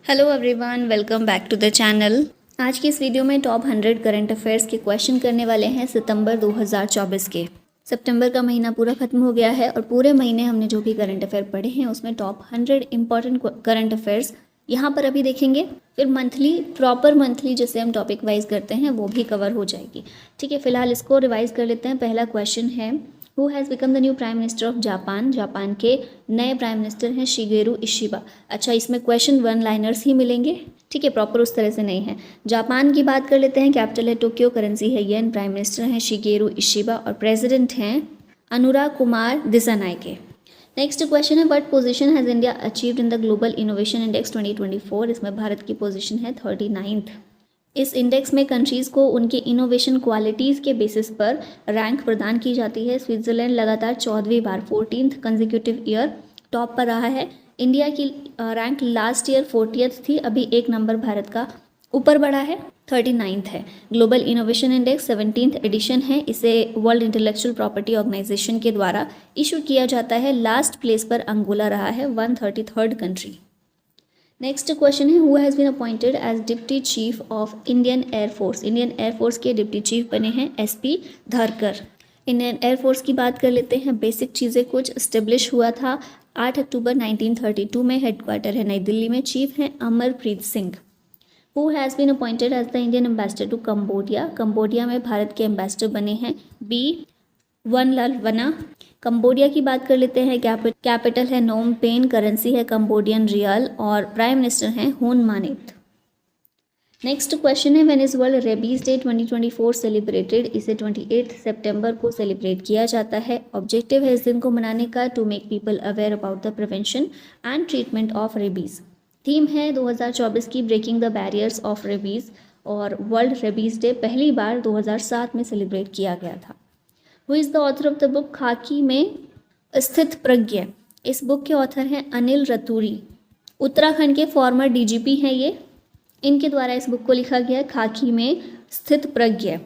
Hello everyone, welcome back to the channel. आज की इस वीडियो में टॉप 100 करंट अफेयर्स के क्वेश्चन करने वाले हैं सितंबर 2024 के। सितंबर का महीना पूरा खत्म हो गया है और पूरे महीने हमने जो भी करंट अफेयर पढ़े हैं उसमें टॉप 100 इंपॉर्टेंट करंट अफेयर्स यहाँ पर अभी देखेंगे। फिर प्रॉपर मंथली जिसे हम टॉपिक वाइज करते हैं वो भी कवर हो जाएगी। ठीक है, फिलहाल इसको रिवाइज कर लेते हैं। पहला क्वेश्चन है, who has become the new prime minister of Japan. Japan के नए प्राइम मिनिस्टर हैं शिगेरू इशिबा। अच्छा, इसमें क्वेश्चन वन लाइनर्स ही मिलेंगे। ठीक है, प्रॉपर उस तरह से नहीं है। जापान की बात कर लेते हैं। कैपिटल है टोक्यो, करेंसी है येन, प्राइम मिनिस्टर हैं शिगेरू इशिबा और प्रेसिडेंट हैं अनुराग कुमार दिसानायके। नेक्स्ट क्वेश्चन है, what position has India achieved in the global innovation index 2024। इसमें भारत की पोजीशन है 39th। इस इंडेक्स में कंट्रीज़ को उनके इनोवेशन क्वालिटीज़ के बेसिस पर रैंक प्रदान की जाती है। स्विट्ज़रलैंड लगातार 14वीं बार 14th कंसेक्यूटिव ईयर टॉप पर रहा है। इंडिया की रैंक लास्ट ईयर 40th थी, अभी एक नंबर भारत का ऊपर बढ़ा है, 39th है। Global innovation index 17th addition है। इसे वर्ल्ड इंटेलेक्चुअल प्रॉपर्टी ऑर्गेनाइजेशन के द्वारा इशू किया जाता है। लास्ट प्लेस पर अंगोला रहा है, 133rd कंट्री। नेक्स्ट क्वेश्चन है, who has been appointed as deputy chief of Indian air force. Indian air force के डिप्टी चीफ बने हैं एसपी धरकर। इंडियन एयरफोर्स की बात कर लेते हैं। बेसिक चीज़ें कुछ इस्टेब्लिश हुआ था 8 अक्टूबर 1932 में। हेडक्वार्टर है नई दिल्ली में। चीफ हैं Amarpreet Singh. Who has been appointed as the Indian ambassador to Cambodia. Cambodia में भारत के एम्बेसडर बने हैं बी वनलालवना। कंबोडिया की बात कर लेते हैं। कैपिटल है नोम पेन, करेंसी है कंबोडियन रियल और प्राइम मिनिस्टर हैं हुन मानेत। नेक्स्ट क्वेश्चन है, when is world rabies day 2024 celebrated. इसे 28 सितंबर को सेलिब्रेट किया जाता है। ऑब्जेक्टिव है इस दिन को मनाने का to make people aware about the prevention and treatment of rabies. Theme है 2024 की breaking the barriers of rabies और वर्ल्ड रेबीज डे पहली बार 2007 में सेलिब्रेट किया गया था। Who is the author of the book खाकी में स्थित प्रज्ञ। इस बुक के ऑथर हैं अनिल रतूरी। उत्तराखंड के फॉर्मर डीजीपी हैं ये। इनके द्वारा इस बुक को लिखा गया है, खाकी में स्थित प्रज्ञ।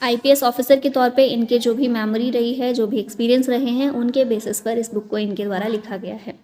आईपीएस ऑफिसर के तौर पे इनके जो भी मेमोरी रही है, जो भी एक्सपीरियंस रहे हैं, उनके बेसिस पर इस बुक को इनके द्वारा लिखा गया है।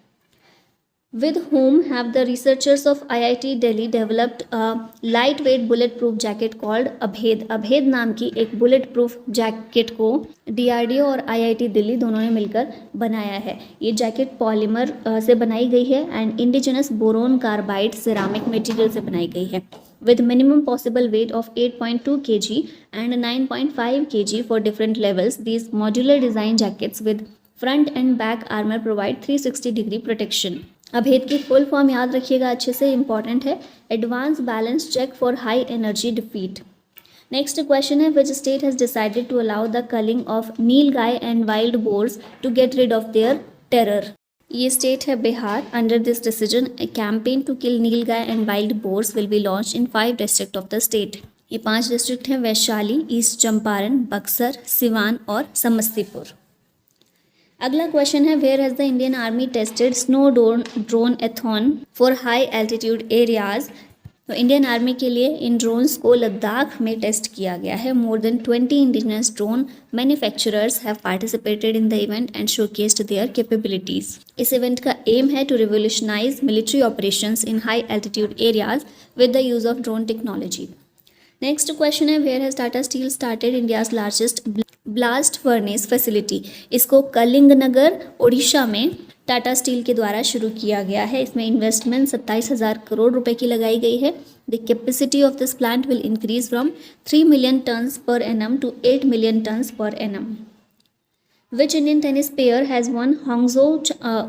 With whom have the researchers of IIT Delhi developed a lightweight bulletproof jacket called अभेद। अभेद नाम की एक बुलेट प्रूफ जैकेट को DRDO और IIT दिल्ली दोनों ने मिलकर बनाया है। ये जैकेट पॉलीमर से बनाई गई है and indigenous boron carbide ceramic material से बनाई गई है। With minimum possible weight of 8.2 kg and 9.5 kg for different levels, these modular design jackets with front and back armor provide 360 degree protection। अभेद की फुल फॉर्म याद रखिएगा अच्छे से, इंपॉर्टेंट है। Advance balance check for high energy defeat. Next question है, which state has decided to allow the culling of nilgai and wild boars to get rid of their terror. ये state है Bihar. Under this decision a campaign to kill nilgai and wild boars will be launch in 5 district of the state. ये 5 district हैं, Vaishali, east Champaran, Buxar, Siwan और समस्तीपुर। अगला question है, where has the Indian army tested snow droneathon for high altitude areas. तो Indian army के लिए इन drones को लद्दाख में टेस्ट किया गया है। More than 20 indigenous drone manufacturers have participated in the event and showcased their capabilities. इस event का एम है to revolutionize military operations in high altitude areas with the use of drone technology. Next question है, where has Tata steel started India's largest blast furnace facility. इसको कलिंगनगर ओडिशा में Tata steel के द्वारा शुरू किया गया है। इसमें इन्वेस्टमेंट 27,000 करोड़ रुपए की लगाई गई है। The capacity of this plant will increase from 3 million tons per annum to 8 million tons per annum। Which Indian tennis player has won Hangzhou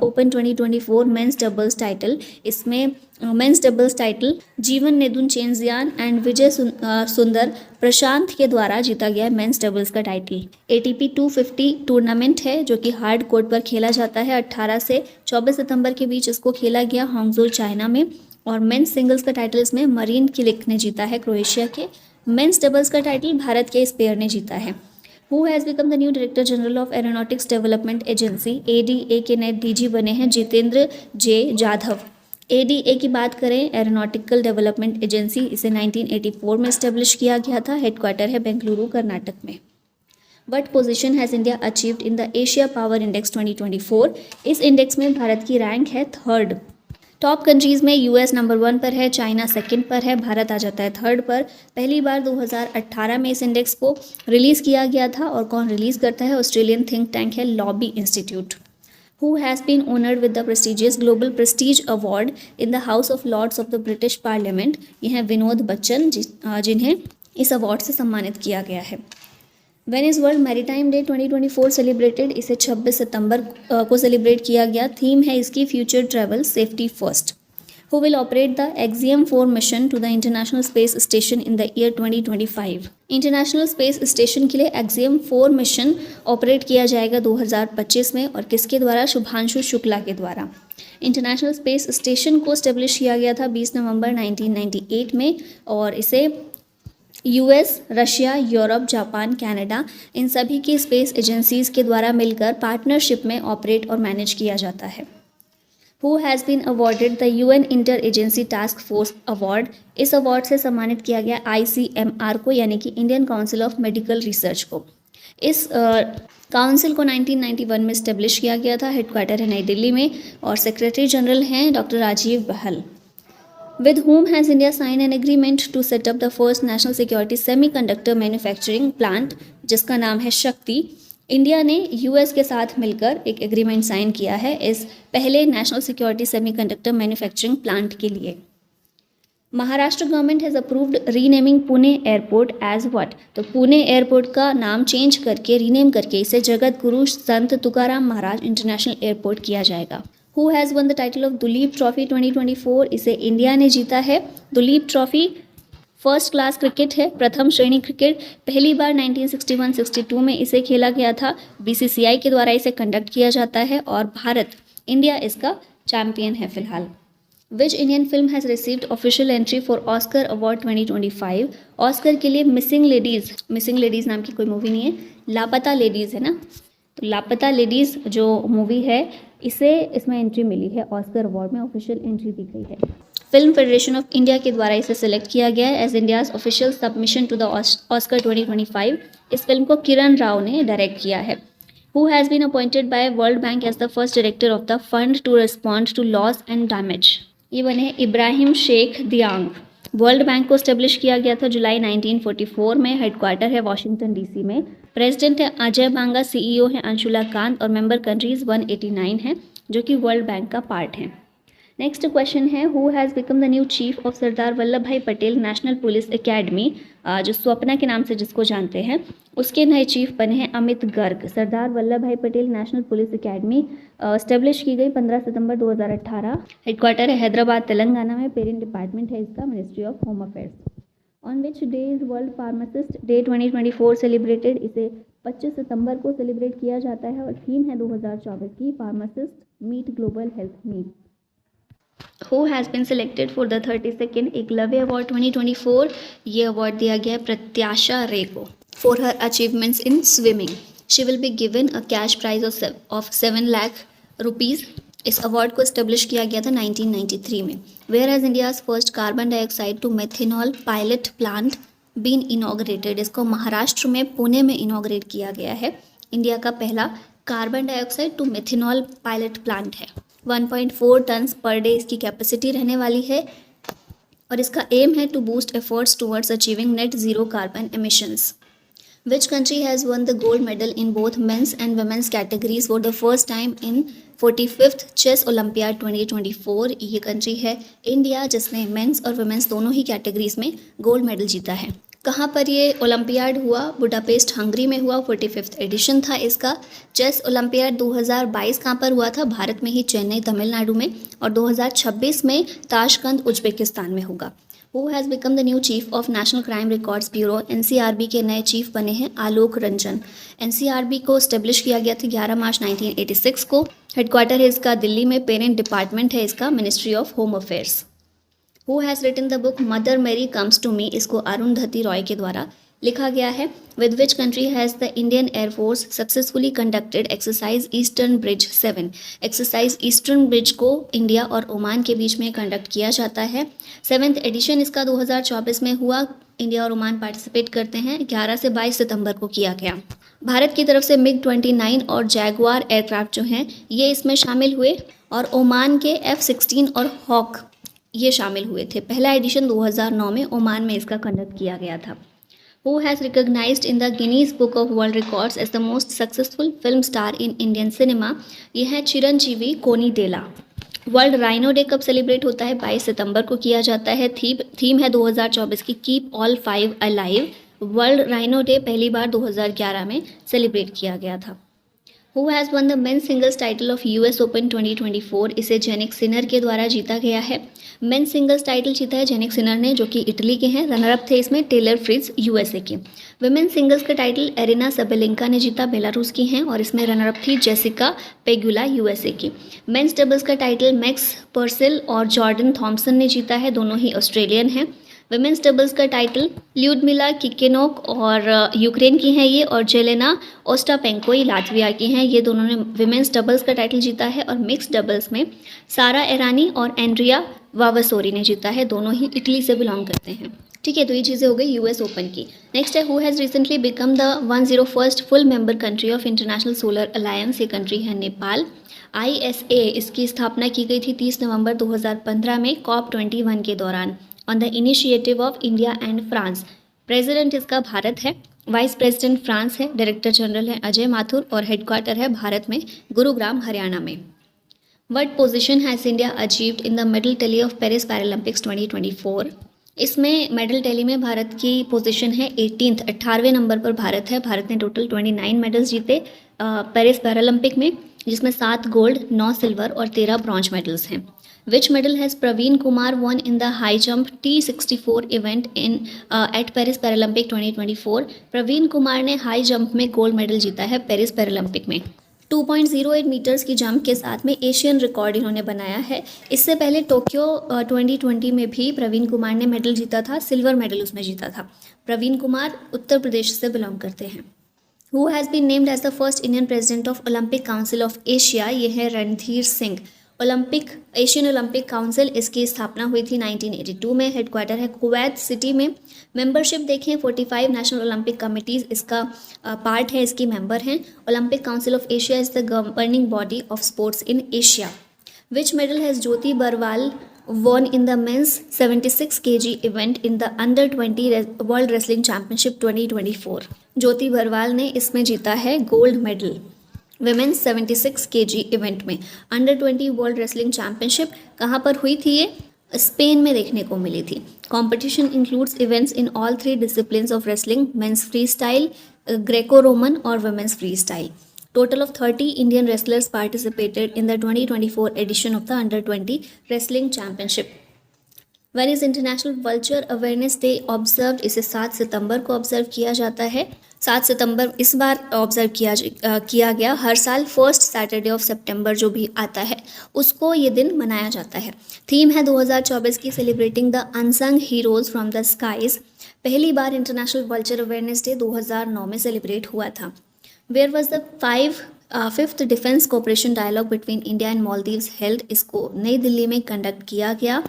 Open 2024 men's doubles title? इसमें मेंस डबल्स टाइटल जीवन नेदुनचेंजियान and विजय सुंदर प्रशांत के द्वारा जीता गया men's doubles का title. ATP 250 tournament है जो कि हार्ड कोर्ट पर खेला जाता है। 18 से 24 सितंबर के बीच इसको खेला गया हांगझो चाइना में। और मेंस सिंगल्स का टाइटल इसमें मरीन किलिक ने जीता है क्रोएशिया के। मेंस डबल्स का टाइटल भारत के इस पेयर ने जीता है। Who has become the new director general of aeronautics development agency. ADA के नए DG बने हैं जितेंद्र जे जाधव। ADA की बात करें, एरोनॉटिकल डेवलपमेंट एजेंसी, इसे 1984 में इस्टेब्लिश किया गया था। हेडक्वार्टर है बेंगलुरु कर्नाटक में। What position has India achieved in the Asia power index 2024। इस इंडेक्स में भारत की रैंक है 3rd। टॉप कंट्रीज़ में यूएस नंबर 1 पर है, चाइना सेकंड पर है, भारत आ जाता है थर्ड पर। पहली बार 2018 में इस इंडेक्स को रिलीज़ किया गया था और कौन रिलीज़ करता है? ऑस्ट्रेलियन थिंक टैंक है lobby institute. Who has been honored with the prestigious Global Prestige Award in the House of Lords of the British Parliament? ये हैं विनोद बच्चन जिन्हें इस अवार्ड से सम्मानित किया गया है। When is World Maritime Day 2024 celebrated? इसे 26 सितंबर को सेलिब्रेट किया गया। थीम है इसकी future travel safety first. Who will operate the Axiom 4 mission to the International Space Station in the year 2025? International space station के लिए Axiom 4 मिशन ऑपरेट किया जाएगा 2025 में और किसके द्वारा? शुभांशु शुक्ला के द्वारा। इंटरनेशनल स्पेस स्टेशन को स्टेब्लिश किया गया था 20 नवंबर 1998 में और इसे US, Russia, Europe, Japan, Canada इन सभी की स्पेस एजेंसीज के द्वारा मिलकर पार्टनरशिप में ऑपरेट और मैनेज किया जाता है। Who has been awarded the UN Inter-Agency Task Force Award? इस अवार्ड से सम्मानित किया गया ICMR को यानी कि Indian council of medical research को। इस काउंसिल को 1991 में स्टेब्लिश किया गया था। हेडक्वार्टर है नई दिल्ली में और सेक्रेटरी जनरल हैं doctor Rajeev Bahl. With whom has India signed an agreement to set up the first national security semiconductor manufacturing plant? जिसका नाम है शक्ति। इंडिया ने यूएस के साथ मिलकर एक एग्रीमेंट साइन किया है इस पहले national security semiconductor manufacturing plant के लिए। Maharashtra government has approved renaming Pune airport as what? तो पुणे एयरपोर्ट का नाम चेंज करके रीनेम करके इसे जगत गुरु संत तुकाराम महाराज इंटरनेशनल एयरपोर्ट किया जाएगा। Who has won the title of Duleep trophy 2024? इसे इंडिया ने जीता है। Duleep trophy first class cricket है, प्रथम श्रेणी क्रिकेट। पहली बार 1961-62 में इसे खेला गया था। बीसीसीआई के द्वारा इसे कंडक्ट किया जाता है और भारत, इंडिया इसका चैंपियन है फिलहाल। Which Indian film has received official entry for Oscar award 2025? Oscar के लिए मिसिंग लेडीज़ नाम की कोई मूवी नहीं है, लापता लेडीज़ है ना, तो लापता लेडीज़ जो मूवी है इसमें एंट्री मिली है ऑस्कर अवार्ड में, ऑफिशियल एंट्री दी गई है। फिल्म फेडरेशन ऑफ इंडिया के द्वारा इसे सिलेक्ट किया गया है as India's official submission to the Oscar 2025। इस फिल्म को किरण राव ने डायरेक्ट किया है। Who has been appointed by World Bank as the first director of the fund to respond to loss and damage? ये बने Ibrahim Cheikh Diong. World Bank को establish किया गया था जुलाई 1944 में। हेडक्वार्टर है वाशिंगटन डीसी में। प्रेसिडेंट है अजय बांगा, सीईओ है अंशुला कांत और मेंबर कंट्रीज 189 हैं जो कि वर्ल्ड बैंक का पार्ट हैं। नेक्स्ट क्वेश्चन है who has become the new chief of Sardar Vallabh bhai Patel national police academy? जो स्वप्ना के नाम से जिसको जानते हैं, उसके नए चीफ बने हैं अमित गर्ग। सरदार Vallabh bhai Patel national police academy establish की गई 15 सितंबर 2018। हेडक्वार्टर है हैदराबाद तेलंगाना में। पेरेंट डिपार्टमेंट है इसका ministry of home affairs. On which day is world pharmacist day 2024 celebrated? इसे 25 सितंबर को सेलिब्रेट किया जाता है और थीम है 2024 की pharmacist meet global health needs. Who has been selected for the 32nd Eklavya award 2024? ये अवार्ड दिया गया है प्रत्याशा रे को for her achievements in swimming. She will be given a cash prize of 7 lakh rupees. इस अवार्ड को स्टेब्लिश किया गया था 1993 में। Where has India's first carbon dioxide to methanol pilot plant been inaugurated? इसको महाराष्ट्र में पुणे में इनॉग्रेट किया गया है। इंडिया का पहला carbon dioxide to methanol pilot plant है। 1.4 टन्स पर डे इसकी कैपेसिटी रहने वाली है और इसका एम है to boost efforts towards achieving net zero carbon emissions. Which country has won the gold medal in both men's and women's categories for the first time in 45th Chess Olympiad 2024? ये country है India जिसने mains और women's दोनों ही categories में gold medal जीता है। कहाँ पर ये ओलंपियाड हुआ? बुडापेस्ट हंगरी में हुआ। 45th एडिशन था इसका। चेस ओलंपियाड 2022 कहाँ पर हुआ था? भारत में ही, चेन्नई तमिलनाडु में। और 2026 में ताशकंद उज्बेकिस्तान में होगा। Who has become the new chief of national crime records bureau? NCRB के नए चीफ बने हैं आलोक रंजन। एनसीआरबी को स्टेब्लिश किया गया था 11 मार्च 1986 को। हेडक्वार्टर है इसका दिल्ली में। पेरेंट डिपार्टमेंट है इसका ministry of home affairs. Who has written the book mother Mary comes to me? इसको अरुंधति रॉय के द्वारा लिखा गया है। With which country has the Indian air force successfully conducted exercise eastern bridge 7? Exercise eastern bridge को India और ओमान के बीच में कंडक्ट किया जाता है। 7th एडिशन इसका 2024 में हुआ। इंडिया और ओमान पार्टिसिपेट करते हैं। 11 से 22 सितंबर को किया गया। भारत की तरफ से MiG-29 और जैगवार एयरक्राफ्ट जो हैं ये इसमें शामिल हुए, और ओमान के F-16 और हॉक ये शामिल हुए थे। पहला एडिशन 2009 में ओमान में इसका कंडक्ट किया गया था। Who has recognized in the Guinness Book of World Records as the most successful film star in Indian cinema? ये है Chiranjeevi Konidela. World rhino day कब सेलिब्रेट होता है? 22 सितंबर को किया जाता है। थीम है 2024 की keep all five alive. World rhino day पहली बार 2011 में सेलिब्रेट किया गया था। Who has won the men's singles title of US Open 2024? इसे जेनिक सिनर के द्वारा जीता गया है। मेंस सिंगल्स टाइटल जीता है जेनिक सिनर ने, जो कि इटली के हैं। रनर अप थे इसमें टेलर फ्रिट्ज यूएसए के। वुमेन सिंगल्स का टाइटल एरिना सबेलिंका ने जीता, बेलारूस की हैं, और इसमें रनर अप थी जेसिका पेगुला यूएसए की। मेंस डबल्स का टाइटल मैक्स पर्सिल और जॉर्डन थॉम्सन ने जीता है, दोनों ही ऑस्ट्रेलियन हैं। वुमेन्स डबल्स का टाइटल ल्यूडमिला किकेनोक और यूक्रेन की हैं ये, और जेलेना ओस्टापेंको ये लातविया की हैं। ये दोनों ने वुमेन्स डबल्स का टाइटल जीता है। और मिक्स डबल्स में सारा एरानी और एंड्रिया वावसोरी ने जीता है, दोनों ही इटली से बिलोंग करते हैं। ठीक है, तो ये चीज़ें हो गई यूएस ओपन की। नेक्स्ट है who has recently become the 101st full member country of international solar alliance. ये कंट्री है नेपाल। ISA इसकी स्थापना की गई थी 30 नवंबर 2015 में COP21 के दौरान on the initiative of India and France. President इसका भारत है, वाइस प्रेसिडेंट फ्रांस है, डायरेक्टर जनरल है अजय माथुर, और हेडक्वार्टर है भारत में गुरुग्राम हरियाणा में। What position has India achieved in the medal tally of Paris Paralympics 2024? इसमें मेडल टैली में भारत की पोजीशन है 18वें नंबर पर भारत है। भारत ने टोटल 29 मेडल्स जीते पेरिस पैरालंपिक में, जिसमें 7 गोल्ड, 9 सिल्वर और 13 ब्रॉन्ज मेडल्स हैं। Which medal has Praveen Kumar won in the high jump T64 event in at Paris Paralympic 2024? Praveen Kumar ने हाई जंप में गोल्ड मेडल जीता है पेरिस पैरालंपिक में। 2.08 मीटर्स की जंप के साथ में एशियन रिकॉर्ड इन्होंने बनाया है। इससे पहले टोक्यो 2020 में भी प्रवीण कुमार ने मेडल जीता था, सिल्वर मेडल उसमें जीता था। प्रवीण कुमार उत्तर प्रदेश से बिलोंग करते हैं। Who has been named as the first Indian president of Olympic council of Asia? ये है Randhir Singh. Asian Olympic council, इसकी स्थापना हुई थी 1982 में। हेडक्वार्टर है कुवैत सिटी में। मेंबरशिप देखें 45 नेशनल ओलंपिक कमिटीज़ इसका पार्ट है, इसकी मेंबर हैं। Olympic council of Asia is the governing body of sports in Asia. Which medal has Jyoti Barwal won in the men's 76 kg event in the under 20 world wrestling championship 2024? ज्योति बरवाल ने इसमें जीता है gold medal women's 76 kg event में। Under 20 world wrestling championship कहाँ पर हुई थी? ये स्पेन में देखने को मिली थी। Competition includes events in all 3 disciplines of wrestling, men's free style, Greco Roman और women's free style. Total of 30 Indian wrestlers participated in the 2024 edition of the Under 20 Wrestling Championship. When is International Vulture Awareness Day observed? इसे 7 सितंबर को observe किया जाता है। 7 सितंबर इस बार observe किया गया। हर साल फर्स्ट सैटरडे ऑफ सितंबर जो भी आता है उसको ये दिन मनाया जाता है। थीम है 2024 की celebrating the unsung heroes from the skies. पहली बार इंटरनेशनल वल्चर अवेयरनेस डे 2009 में सेलिब्रेट हुआ था। Where was the fifth defence cooperation dialogue between India and Maldives held? इसको नई दिल्ली में कंडक्ट किया गया।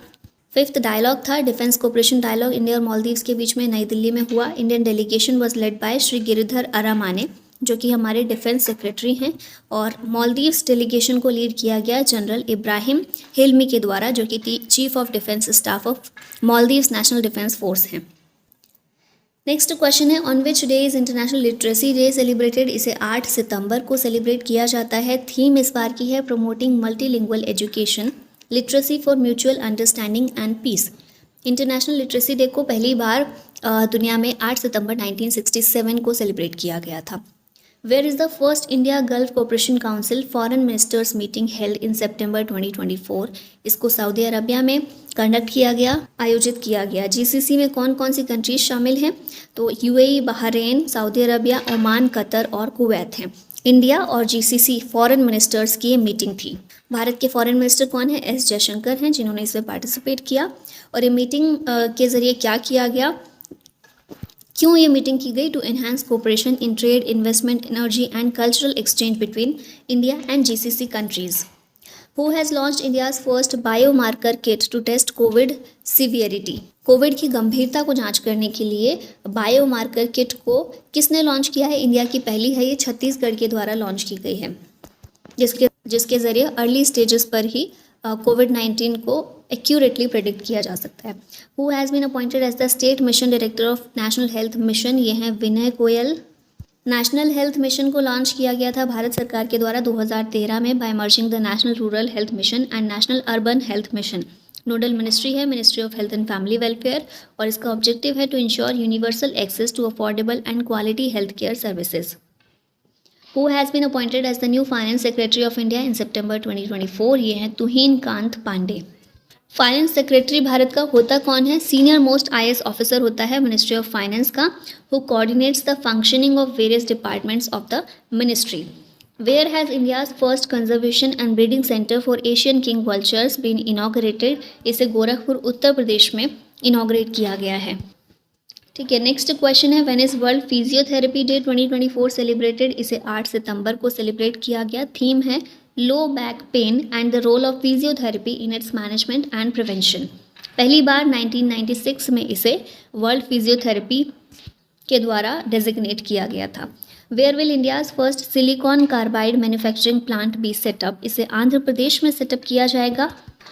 5th डायलॉग था डिफेंस कोऑपरेशन डायलॉग इंडिया और मालदीव्स के बीच में, नई दिल्ली में हुआ। Indian delegation was led by Shri Giridhar Aramane, जो कि हमारे डिफेंस सेक्रेटरी हैं, और मालदीव्स डेलीगेशन को लीड किया गया जनरल इब्राहिम हिल्मी के द्वारा, जो कि chief of defence staff of Maldives national defence force हैं। नेक्स्ट क्वेश्चन है on which day is international literacy day celebrated? इसे 8 सितंबर को सेलिब्रेट किया जाता है। थीम इस बार की है promoting multilingual education, literacy for mutual understanding and peace. International literacy day को पहली बार दुनिया में 8 सितंबर 1967 को सेलिब्रेट किया गया था। Where is the first India Gulf Cooperation Council foreign ministers meeting held in September 2024? इसको सऊदी अरबिया में कंडक्ट किया गया, आयोजित किया गया। जीसीसी में कौन कौन सी कंट्रीज शामिल हैं? तो UAE, Bahrain, Saudi Arabia, Oman, Qatar और कुवैत हैं। इंडिया और जीसीसी फॉरेन मिनिस्टर्स की ये मीटिंग थी। भारत के फॉरेन मिनिस्टर कौन है? एस जयशंकर हैं, जिन्होंने इसमें पार्टिसिपेट किया। और ये मीटिंग के ज़रिए क्या किया गया, क्यों ये मीटिंग की गई? To enhance cooperation in trade, investment, energy and cultural exchange between India and GCC countries. Who has launched India's first biomarker kit to test COVID severity. COVID की गंभीरता को जांच करने के लिए बायोमार्कर किट को किसने लॉन्च किया है? इंडिया की पहली है, ये छत्तीसगढ़ के द्वारा लॉन्च की गई है, जिसके ज़रिए अर्ली स्टेजेस पर ही कोविड-19 को एक्यूरेटली प्रेडिक्ट किया जा सकता है। Who has been appointed as the state mission director of National Health Mission, ये हैं Vinay Goyal. National Health Mission को लॉन्च किया गया था भारत सरकार के द्वारा 2013 में by merging the National Rural Health Mission and National Urban Health Mission. Nodal ministry है ministry of Health and Family Welfare और इसका ऑब्जेक्टिव है to ensure universal access to affordable and quality health care services. Who has been appointed as the new finance secretary of India in September 2024, ये हैं Tuhin Kant Pandey. Finance secretary Bharat का होता कौन है? Senior most IAS officer होता है ministry of finance का, who coordinates the functioning of various departments of the ministry. Where has India's first conservation and breeding centre for Asian king vultures been inaugurated, इसे गोरखपुर उत्तर प्रदेश में inaugurate किया गया है। ठीक है, नेक्स्ट क्वेश्चन है when is world physiotherapy day 2024 celebrated, इसे 8 सितंबर को सेलिब्रेट किया गया। थीम है low back pain and the role of physiotherapy in its management and prevention. पहली बार 1996 में इसे वर्ल्ड फिजियोथेरेपी के द्वारा डेजिग्नेट किया गया था। Where will India's first silicon carbide manufacturing plant be set up, इसे आंध्र प्रदेश में सेटअप किया जाएगा।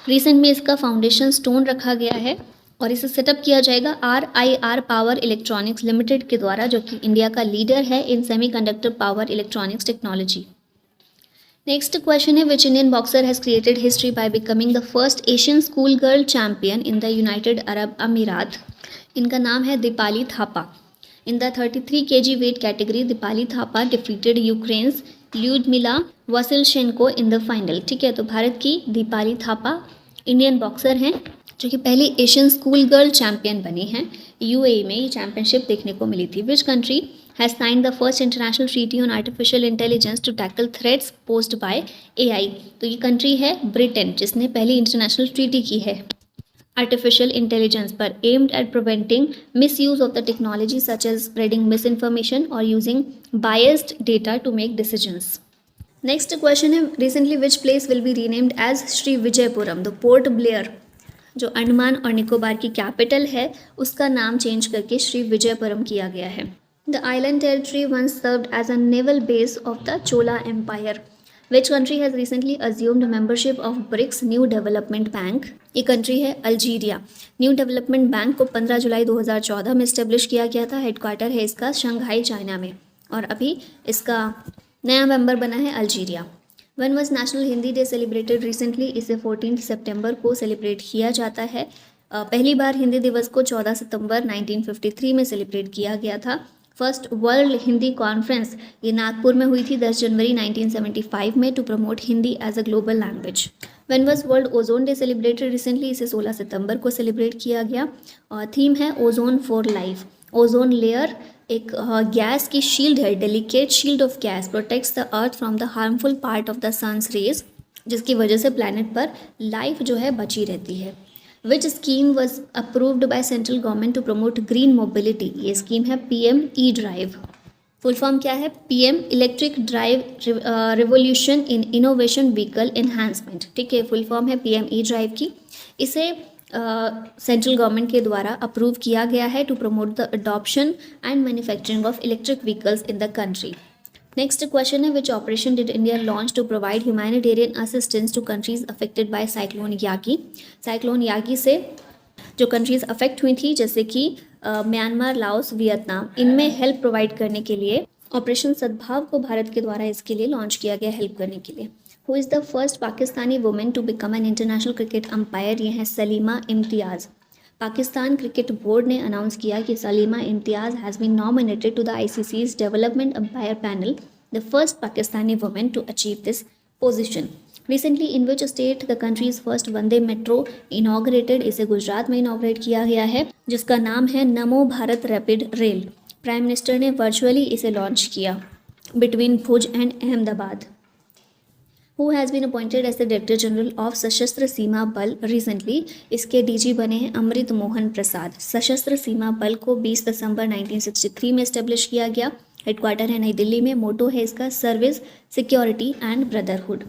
रिसेंट में इसका फाउंडेशन स्टोन रखा गया है और इसे सेटअप किया जाएगा RIR पावर इलेक्ट्रॉनिक्स लिमिटेड के द्वारा, जो कि इंडिया का लीडर है in semiconductor power electronics technology. Next question है which Indian boxer has created history by becoming the first Asian school girl champion in the United Arab Emirates. इनका नाम है Deepali Thapa. In the 33 kg weight category Deepali Thapa defeated Ukraine's Lyudmila Vasilshenko in the final. ठीक है, तो भारत की Deepali Thapa Indian boxer हैं जो कि पहली एशियन स्कूल गर्ल चैम्पियन बनी हैं। UAE में ये चैम्पियनशिप देखने को मिली थी। Which country has signed the first international treaty on artificial intelligence to tackle threats posed by AI, तो ये कंट्री है ब्रिटेन, जिसने पहली इंटरनेशनल ट्रीटी की है आर्टिफिशियल इंटेलिजेंस पर, aimed at preventing misuse of the technology such as spreading misinformation और using biased data to make decisions. Next question है recently which place will be renamed as Shri Vijayapuram. The Port Blair जो अंडमान और निकोबार की capital है उसका नाम change करके श्री विजयपुरम किया गया है। The island territory once served as a naval base of the Chola empire. Which country has recently assumed membership of BRICS new development bank. ये कंट्री है अल्जीरिया। न्यू डेवलपमेंट बैंक को 15 जुलाई 2014 में इस्टेब्लिश किया गया था। हेडक्वार्टर है इसका शंघाई चाइना में और अभी इसका नया मेंबर बना है Algeria. One was national Hindi day celebrated recently, इसे 14 सितंबर को सेलिब्रेट किया जाता है। पहली बार हिंदी दिवस को 14 सितंबर 1953 में सेलिब्रेट किया गया था। फर्स्ट वर्ल्ड हिंदी कॉन्फ्रेंस ये नागपुर में हुई थी 10 जनवरी 1975 में to promote Hindi as a global language. When was world ozone day celebrated recently, इसे 16 सितंबर को सेलिब्रेट किया गया और थीम है ozone for life. Ozone layer एक गैस की शील्ड है, delicate shield of gas, protects the earth from the harmful part of the sun's rays, जिसकी वजह से प्लैनेट पर लाइफ जो है बची रहती है। Which scheme was approved by central government to promote green mobility. ये स्कीम है PM E-ड्राइव। फुल फॉर्म क्या है? PM electric drive revolution in innovation vehicle enhancement. ठीक है, फुल फॉर्म है PM E-ड्राइव की। इसे सेंट्रल गवर्नमेंट के द्वारा अप्रूव किया गया है to promote the adoption and manufacturing of electric vehicles in the country. Next question है which operation did India launch to provide humanitarian assistance to countries affected by cyclone Yagi. Cyclone Yagi से जो countries affect हुई थी जैसे कि Myanmar, Laos, Vietnam, इनमें help provide करने के लिए ऑपरेशन सद्भाव को भारत के द्वारा इसके लिए लॉन्च किया गया हेल्प करने के लिए। Who is the first Pakistani women to become an international cricket umpire. ये हैं सलीमा इम्तियाज़। पाकिस्तान क्रिकेट बोर्ड ने अनाउंस किया कि Saleema Imtiaz has been nominated to the ICC's development umpire panel, the first Pakistani women to achieve this position. Recently in which state the country's first Vande metro inaugurated. इसे गुजरात में inaugurate किया गया है जिसका नाम है Namo Bharat rapid rail. Prime minister ने वर्चुअली इसे लॉन्च किया between Bhuj and Ahmedabad. Who has been appointed as the director general of Sashastra Seema बल रिसेंटली। इसके DG बने हैं अमृत मोहन प्रसाद। सशस्त्र सीमा बल को 20 दिसंबर 1963 में इस्टेब्लिश किया गया। हेडक्वार्टर है नई दिल्ली में। मोटो है इसका service, security and brotherhood.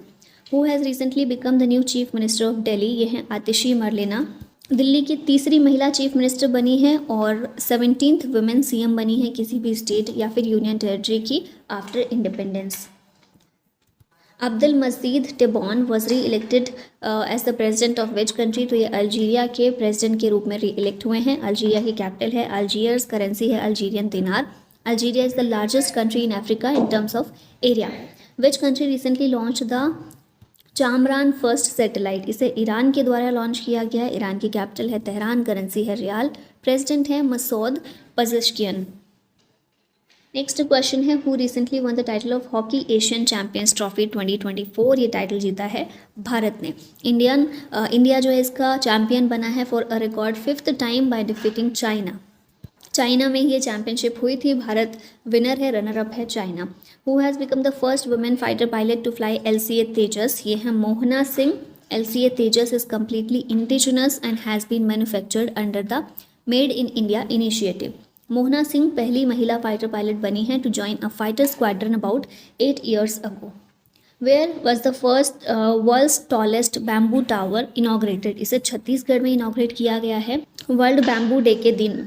Who has recently become the new chief minister of Delhi, ये हैं आतिशी मरलेना। दिल्ली की तीसरी महिला चीफ मिनिस्टर बनी है और 17th वुमेन सीएम बनी है किसी भी स्टेट या फिर यूनियन टेरिटरी की after independence. Abdul Majid Tebboune was reelected as the president of which country, तो ये अल्जीरिया के प्रेसिडेंट के रूप में री इलेक्ट हुए हैं। अल्जीरिया की कैपिटल है अल्जीयर्स, करेंसी है अल्जीरियन दिनार। Algeria is the largest country in Africa in terms of area. Which country recently launch the Chamran first satellite, इसे ईरान के द्वारा लॉन्च किया गया है। ईरान की कैपिटल है तेहरान, करेंसी है रियाल, प्रेसिडेंट है मसूद पजेश्कियन। नेक्स्ट क्वेश्चन है who recently one the title of hockey Asian champions trophy 2024, ये टाइटल जीता है भारत ने। इंडिया जो है इसका चैंपियन बना है for a record 5th time by defeating China. China में ये चैंपियनशिप हुई थी, भारत विनर है, रनर अप है China. Who has become the first women fighter pilot to fly LCA Tejas, ये है Mohana Singh. LCA Tejas is completely indigenous and has been manufactured under the made in India initiative. Mohana Singh पहली महिला फाइटर पायलट बनी है to join a fighter squadron about 8 years ago. Where was the first world's tallest bamboo tower inaugurated, इसे छत्तीसगढ़ में inaugurate किया गया है world bamboo day के दिन।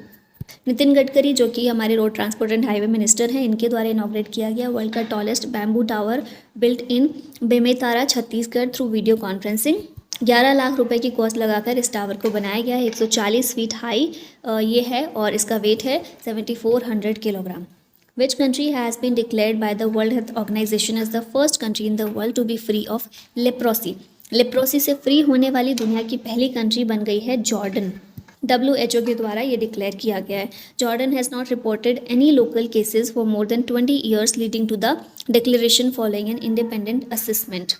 नितिन गडकरी जो कि हमारे road transport and highway minister हैं, इनके द्वारा इनाग्रेट किया गया वर्ल्ड का tallest bamboo tower built in Bemetara Chhattisgarh through video conferencing. 11 lakh रुपए की कॉस्ट लगाकर इस टावर को बनाया गया है। 140 फीट हाई ये है और इसका वेट है 7400 kilogram. Which country has been declared by the world health organisation as the first country in the world to be free of leprosy. Leprosy से फ्री होने वाली दुनिया की पहली कंट्री बन गई है जॉर्डन। WHO के द्वारा ये डिक्लेयर किया गया है। Jordan has not reported any local cases for more than 20 years leading to the declaration following an independent assessment.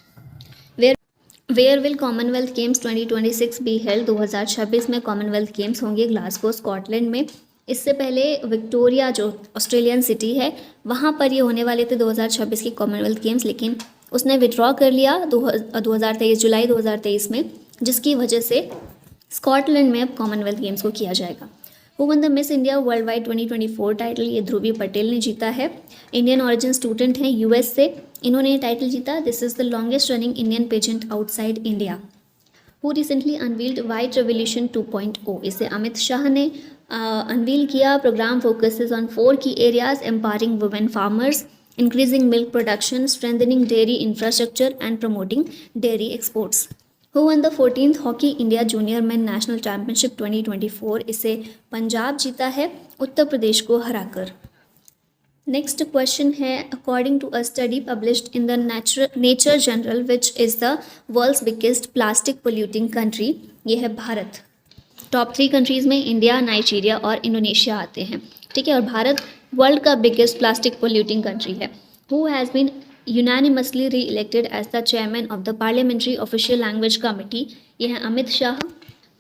Where will Commonwealth Games 2026 be held, 2026 में कॉमनवेल्थ गेम्स होंगे ग्लासगो स्कॉटलैंड में। इससे पहले विक्टोरिया जो Australian city है वहाँ पर ये होने वाले थे 2026 की कॉमनवेल्थ गेम्स, लेकिन उसने विड्रॉ कर लिया 2023 जुलाई 2023 में, जिसकी वजह से स्कॉटलैंड में अब कॉमनवेल्थ गेम्स को किया जाएगा। Who won the Miss India world wide 2024 title, ये ध्रुवी पटेल ने जीता है। इंडियन ऑरिजिन स्टूडेंट हैं US से, इन्होंने ये टाइटल जीता। This is the longest running Indian pageant outside India. Who recently unveiled white revolution 2.0, इसे अमित शाह ने अनवील किया। Programme focuses on 4 key areas: empowering women farmers, increasing milk production, strengthening dairy infrastructure and promoting dairy exports. Who won the 14th hockey India junior men national championship 2024, इसे पंजाब जीता है उत्तर प्रदेश को हराकर। Next question है according to a study published in the Nature journal which is the world's biggest plastic polluting country, ये है Bharat. Top 3 countries में India, Nigeria और इंडोनेशिया आते हैं, ठीक है, और भारत वर्ल्ड का बिगेस्ट प्लास्टिक पोल्यूटिंग कंट्री है। Who has been unanimously re-elected as the chairman of the Parliamentary Official Language Committee, ये है Amit Shah.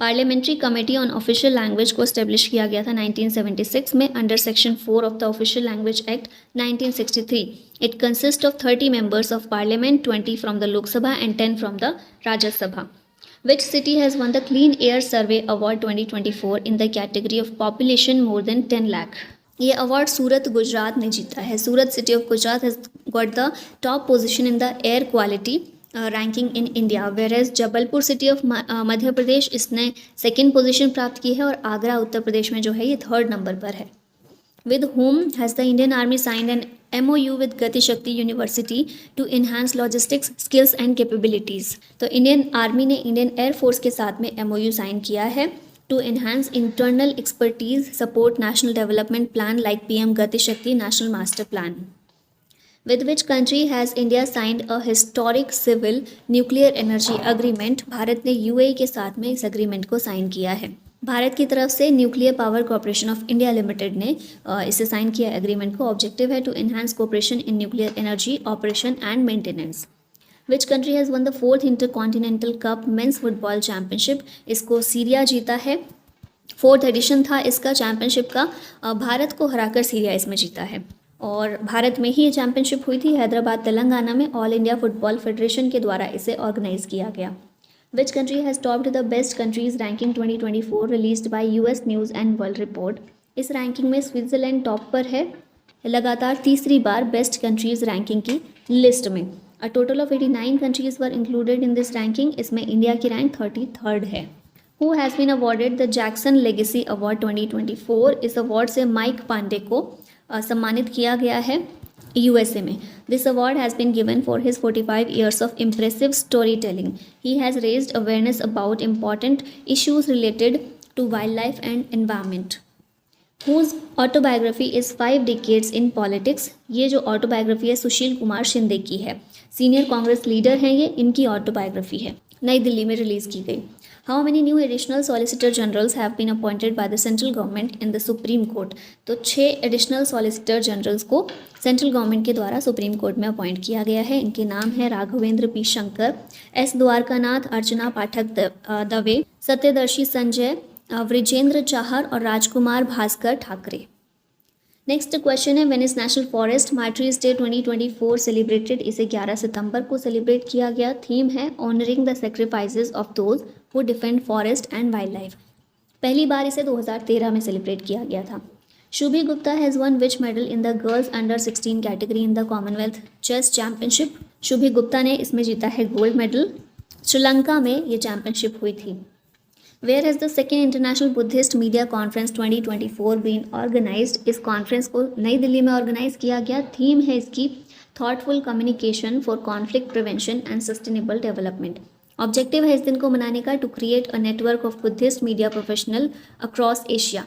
Parliamentary committee on official language को एस्टेब्लिश किया गया था 1976 में under section 4 of the official language act 1963। It consist of 30 members of parliament, 20 from the Lok Sabha and 10 from the Rajya Sabha. Which city has won the clean air survey award 2024 in the category of population more than 10 lakh, ये award Surat Gujarat ने जीता है। सूरत city of Gujarat has got the top position in the air quality ranking in India, whereas Jabalpur city of Madhya Pradesh इसने 2nd position प्राप्त की है और आगरा उत्तर प्रदेश में जो है ये 3rd नंबर पर है। With whom has the Indian army signed an MOU with Gati Shakti university to enhance logistics skills and capabilities, तो इंडियन आर्मी ने इंडियन एयरफोर्स के साथ में MOU साइन किया है to enhance internal expertise, support national development plan like PM Gati Shakti National Master Plan. With which country has India signed a historic civil nuclear energy agreement? Bharat ने UAE के साथ में इस एग्रीमेंट को sign किया है। भारत की तरफ से nuclear power corporation of India limited ने इसे साइन किया एग्रीमेंट को। ऑब्जेक्टिव है to enhance cooperation in nuclear energy operation and maintenance. Which country has won the 4th intercontinental cup men's football championship, इसको सीरिया जीता है। 4th एडिशन था इसका चैंपियनशिप का, भारत को हराकर सीरिया इसमें जीता है और भारत में ही ये चैंपियनशिप हुई थी। हैदराबाद तेलंगाना में ऑल इंडिया फुटबॉल फेडरेशन के द्वारा इसे ऑर्गेनाइज किया गया। Which country has topped the best countries ranking 2024 released by US news and world report, इस रैंकिंग में स्विट्ज़रलैंड टॉप पर है लगातार तीसरी बार बेस्ट कंट्रीज रैंकिंग की लिस्ट में। A total of 89 countries were included in this ranking. इसमें इंडिया की रैंक 33rd है। Who has been awarded the Jackson legacy award 2024। इस अवार्ड से माइक पांडे को सम्मानित किया गया है यूएसए में। This award has been given for his 45 years of impressive story telling. He has raised awareness about important issues related to wild life and environment. Whose autobiography is 5 decades in politics। ये जो autobiography है सुशील कुमार शिंदे की है, senior Congress leader हैं ये, इनकी autobiography है, नई दिल्ली में रिलीज़ की गई। How many new additional solicitor generals have been appointed by the central government in the supreme court. तो 6 एडिशनल सॉलिसिटर जनरल्स को सेंट्रल गवर्नमेंट के द्वारा सुप्रीम कोर्ट में अपॉइंट किया गया है। इनके नाम है राघवेंद्र पी शंकर, एस द्वारकानाथ, अर्चना पाठक दवे, सत्यदर्शी संजय, वृजेंद्र चाहर और राजकुमार भास्कर ठाकरे। नेक्स्ट क्वेश्चन है when is National Forest Martyrs Day 2024 celebrated. इसे 11 सितंबर को सेलिब्रेट किया गया। थीम है honouring the sacrifices of those who defend forest and wildlife. पहली बार इसे 2013 में सेलिब्रेट किया गया था। Shubhi Gupta has won which medal in the girls under 16 category in the Commonwealth chess championship. Shubhi Gupta ने इसमें जीता है गोल्ड मेडल। श्रीलंका में ये चैंपियनशिप हुई थी। Where has the second International Buddhist Media Conference 2024 been organized? इस कॉन्फ्रेंस को नई दिल्ली में ऑर्गेनाइज किया गया। थीम है इसकी thoughtful communication for conflict prevention and sustainable development. Objective है इस दिन को मनाने का to create a network of Buddhist media professional across Asia.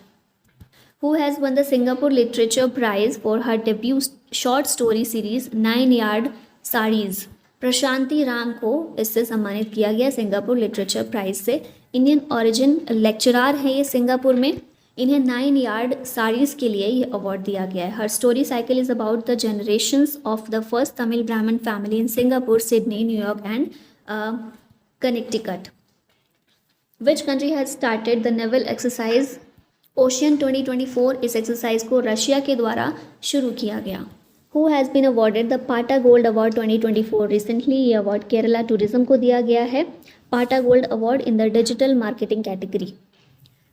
Who has won the Singapore Literature Prize for her debut short story series 9 Yard Sarees? Prashanti Ram को इससे सम्मानित किया गया सिंगापुर लिटरेचर प्राइज से। इंडियन ओरिजिन लेक्चरार है ये Singapore में। इन्हें 9 यार्ड साड़ीज़ के लिए ये अवार्ड दिया गया है। Her story cycle is about the generations of the first Tamil Brahmin family in Singapore, Sydney, New York and Connecticut. Which country has started the naval exercise ocean 2024। इस एक्सरसाइज को रशिया के द्वारा शुरू किया गया। Who has been awarded the Pata Gold Award 2024? Recently ये award Kerala tourism को दिया गया है, पाटा gold award in the digital marketing category.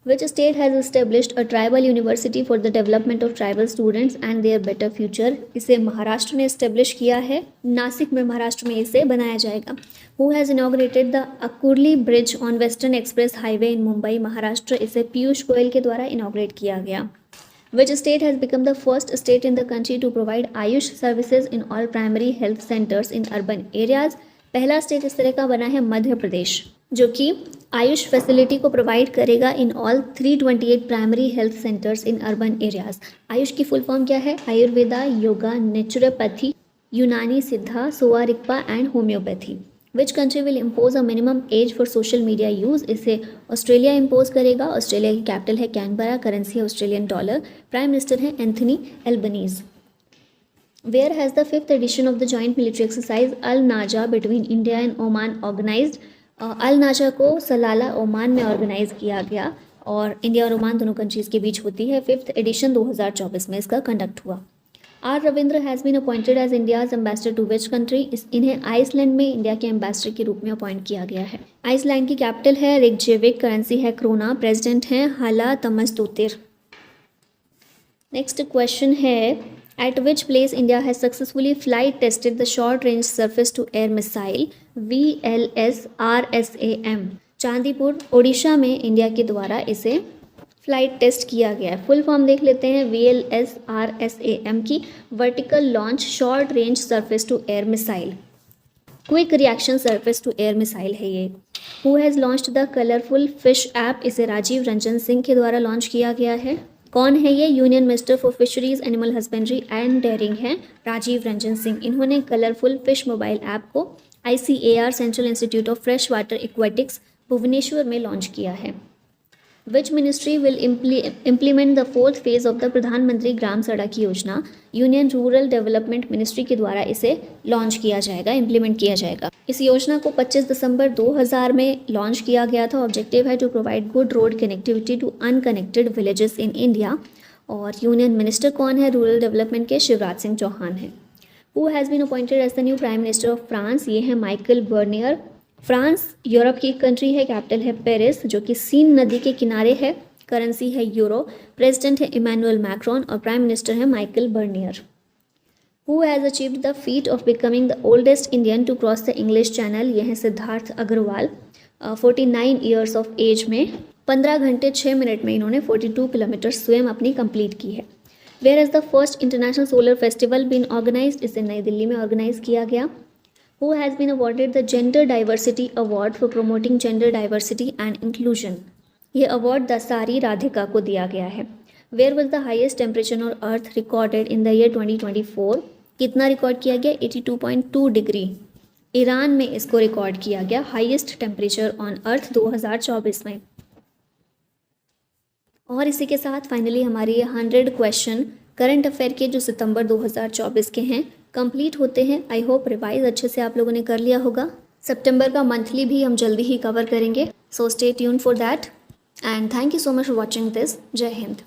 Which state has established a tribal university for the development of tribal students and their better future? इसे महाराष्ट्र ने establish किया है, नासिक में महाराष्ट्र में इसे बनाया जाएगा। Who has inaugurated the Akurli Bridge on Western Express Highway in Mumbai, Maharashtra? इसे पीयूष गोयल के द्वारा इनॉग्रेट किया गया। Which state has become the first state in the country to provide Ayush services in all primary health centers in urban areas? पहला state इस तरह का बना है मध्य प्रदेश, जो कि आयुष फैसिलिटी को प्रोवाइड करेगा in all 328 primary health centres in urban areas. Ayush की फुल फॉर्म क्या है? Ayurveda, yoga, naturopathy, Unani Siddha, Sowa Rigpa and homeopathy. Which country will impose a minimum age for social media use? इसे ऑस्ट्रेलिया इम्पोज करेगा। ऑस्ट्रेलिया की कैपिटल है कैनबरा, करेंसी है Australian dollar, prime minister है Anthony Albanese. Where has the 5th edition of the joint military exercise Al Najah between India and Oman organized? Al Najah को सलाला Oman में organise किया गया और India और Oman दोनों countries के बीच होती है। 5th edition 2024 में इसका कंडक्ट हुआ। R Ravindra has been appointed as India's ambassador to which country? इन्हें आइसलैंड में इंडिया के एम्बेसडर के रूप में अपॉइंट किया गया है। आइसलैंड की कैपिटल है रेकजेविक, करेंसी है क्रोना, प्रेसिडेंट हैं हाला तमसदोतिर। नेक्स्ट क्वेश्चन है at which place India has successfully flight tested the short range surface to air missile VLSRSAM? Chandipur Odisha में इंडिया के द्वारा इसे फ्लाइट टेस्ट किया गया है। फुल फॉर्म देख लेते हैं VLSRSAM की, vertical launch short range surface to air missile, quick reaction surface to air missile है ये। Who has launched the colourful fish app? इसे राजीव रंजन सिंह के द्वारा लॉन्च किया गया है। कौन है ये? Union minister for fisheries, animal husbandry and dairying हैं राजीव रंजन सिंह। इन्होंने कलरफुल फिश मोबाइल ऐप को ICAR central institute of fresh water aquatics Bhubaneswar में लॉन्च किया है। Which ministry will implement the 4th phase of the Pradhan Mantri Gram सड़क योजना? यूनियन रूरल डेवलपमेंट मिनिस्ट्री के द्वारा इसे लॉन्च किया जाएगा, इम्प्लीमेंट किया जाएगा। इस योजना को 25 दिसंबर 2000 में लॉन्च किया गया था। ऑब्जेक्टिव है to provide good road connectivity to unconnected villages in India. और यूनियन मिनिस्टर कौन है रूरल डेवलपमेंट के? शिवराज सिंह चौहान है। Who has been appointed as the new prime minister of France? ये है माइकल बर्नियर। फ्रांस यूरोप की कंट्री है, कैपिटल है पेरिस, जो कि सीन नदी के किनारे है, करेंसी है यूरो, प्रेसिडेंट है इमैनुअल मैक्रोन और प्राइम मिनिस्टर है Michel Barnier. Who has achieved the feat of becoming the oldest Indian to cross the English channel, ये हैं Siddharth Agarwal. 49 years of age में 15 घंटे 6 मिनट में इन्होंने 42 किलोमीटर स्वयं अपनी कंप्लीट की है। Where is the first international solar festival been organised, इसे नई दिल्ली में ऑर्गेनाइज किया गया। Who has been awarded the gender diversity award for promoting gender diversity and inclusion, ये अवार्ड दसारी राधिका को दिया गया है। Where was the highest temperature on earth recorded in the year 2024, कितना रिकॉर्ड किया गया? 82.2 डिग्री। ईरान में इसको रिकॉर्ड किया गया हाईएस्ट टेम्परेचर ऑन अर्थ 2024 में। और इसी के साथ फाइनली हमारी ये 100 क्वेश्चन करंट अफेयर के जो सितंबर 2024 के हैं कंप्लीट होते हैं। आई होप रिवाइज अच्छे से आप लोगों ने कर लिया होगा। सितंबर का मंथली भी हम जल्दी ही कवर करेंगे, so stay tune for that and thank you so much for watching this. जय हिंद।